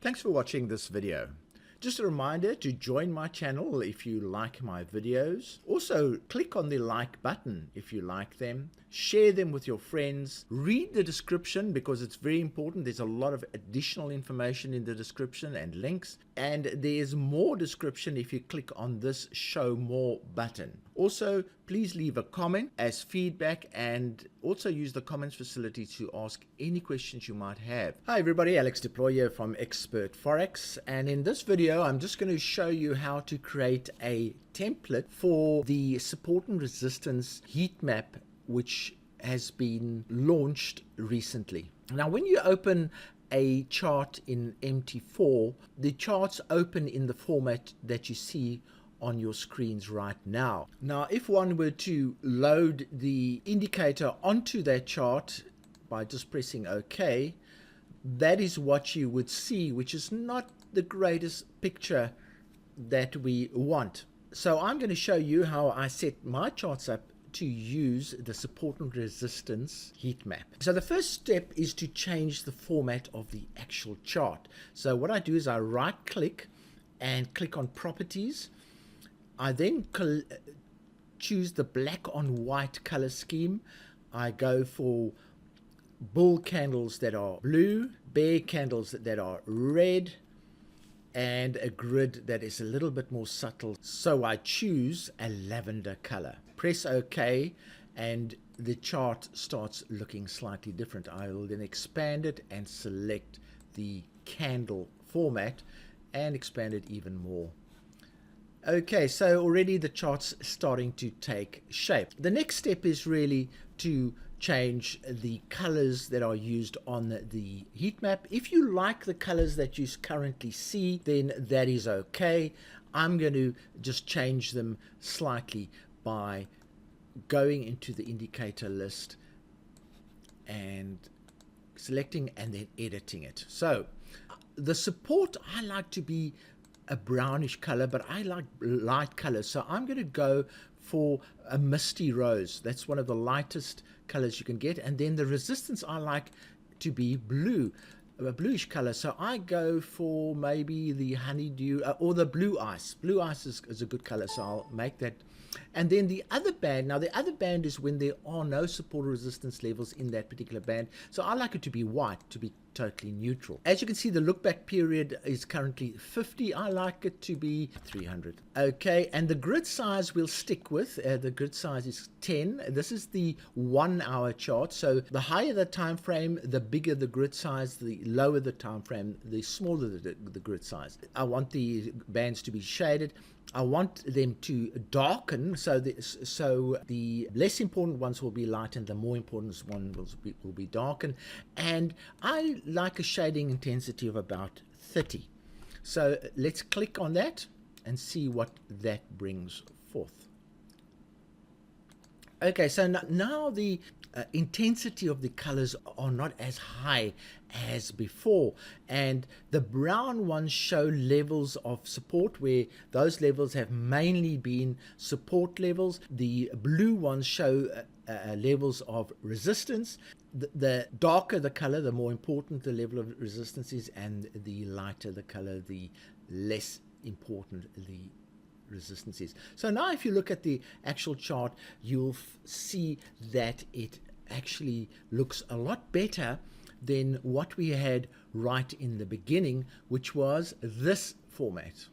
Thanks for watching this video. Just a reminder to join my channel if you like my videos. Also, click on the like button if you like them. Share them with your friends. Read the description because it's very important. There's a lot of additional information in the description and links. And there's more description if you click on this Show More button. Also, please leave a comment as feedback and also use the comments facility to ask any questions you might have. Hi everybody, Alex Deploy here from Expert Forex, and in this video I'm just going to show you how to create a template for the support and resistance heat map which has been launched recently. Now when you open a chart in Mt4, the charts open in the format that you see on your screens right now. Now if one were to load the indicator onto that chart by just pressing OK, that is what you would see, which is not the greatest picture that we want. So I'm going to show you how I set my charts up to use the support and resistance heat map. So the first step is to change the format of the actual chart. So what I do is I right click and click on properties. I then choose the black on white color scheme. I go for bull candles that are blue, bear candles that are red, and a grid that is a little bit more subtle. So I choose a lavender color. Press OK and the chart starts looking slightly different. I will then expand it and select the candle format and expand it even more. Okay, so already the chart's starting to take shape. The next step is really to change the colors that are used on the heat map. If you like the colors that you currently see, then that is okay. I'm going to just change them slightly by going into the indicator list and selecting and then editing it. So the support I like to be a brownish color, but I like light colors, so I'm going to go for a misty rose. That's one of the lightest colors you can get. And then the resistance I like to be blue, a bluish color, so I go for maybe the honeydew or the blue ice. Blue ice is a good color, so I'll make that. And then the other band, now the other band is when there are no support or resistance levels in that particular band, so I like it to be white, to be totally neutral. As you can see, the look back period is currently 50. I like it to be 300. Okay, and the grid size we'll stick with. The grid size is 10. This is the 1 hour chart, so the higher the time frame, the bigger the grid size. The lower the time frame, the smaller the grid size. I want the bands to be shaded. I want them to darken, so the less important ones will be light and the more important one will be darken. And I like a shading intensity of about 30. So let's click on that and see what that brings forth. Okay, so now the intensity of the colors are not as high as before, and the brown ones show levels of support where those levels have mainly been support levels. The blue ones show levels of resistance. The darker the color, the more important the level of resistance is, and the lighter the color, the less important the resistance is. So now if you look at the actual chart, you'll see that it actually looks a lot better than what we had right in the beginning, which was this format.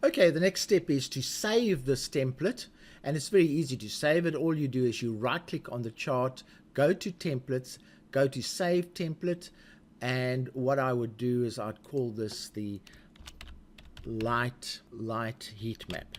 Okay, the next step is to save this template, and it's very easy to save it. All you do is you right click on the chart, go to templates, go to save template, and what I would do is I'd call this the light heat map.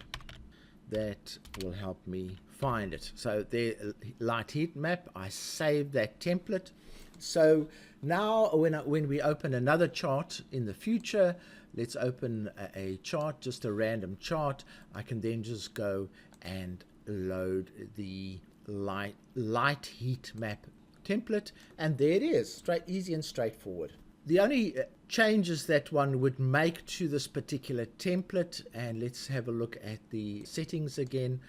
That will help me find it. So the light heat map, I saved that template. So now when we open another chart in the future, let's open a chart, just a random chart. I can then just go and load the light heat map template, and there it is, easy and straightforward. The only changes that one would make to this particular template, and let's have a look at the settings again,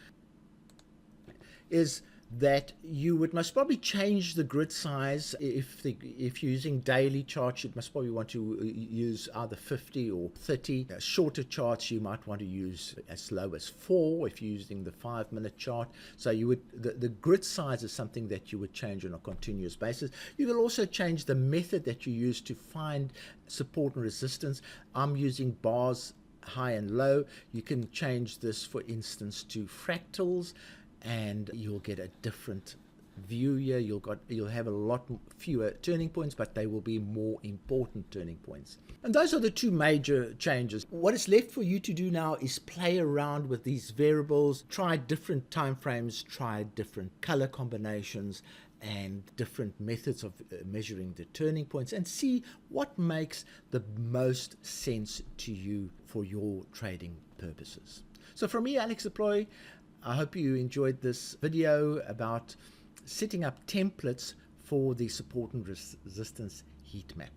is that you would most probably change the grid size. If you're using daily charts, you must probably want to use either 50 or 30. Shorter charts you might want to use as low as 4 if you're using the 5-minute chart. So you would the grid size is something that you would change on a continuous basis. You will also change the method that you use to find support and resistance. I'm using bars high and low. You can change this, for instance, to fractals, and you'll get a different view here. You'll have a lot fewer turning points, but they will be more important turning points. And those are the two major changes. What is left for you to do now is play around with these variables, try different time frames, try different color combinations and different methods of measuring the turning points, and see what makes the most sense to you for your trading purposes. So from me, Alex Deploy, I hope you enjoyed this video about setting up templates for the support and resistance heat map.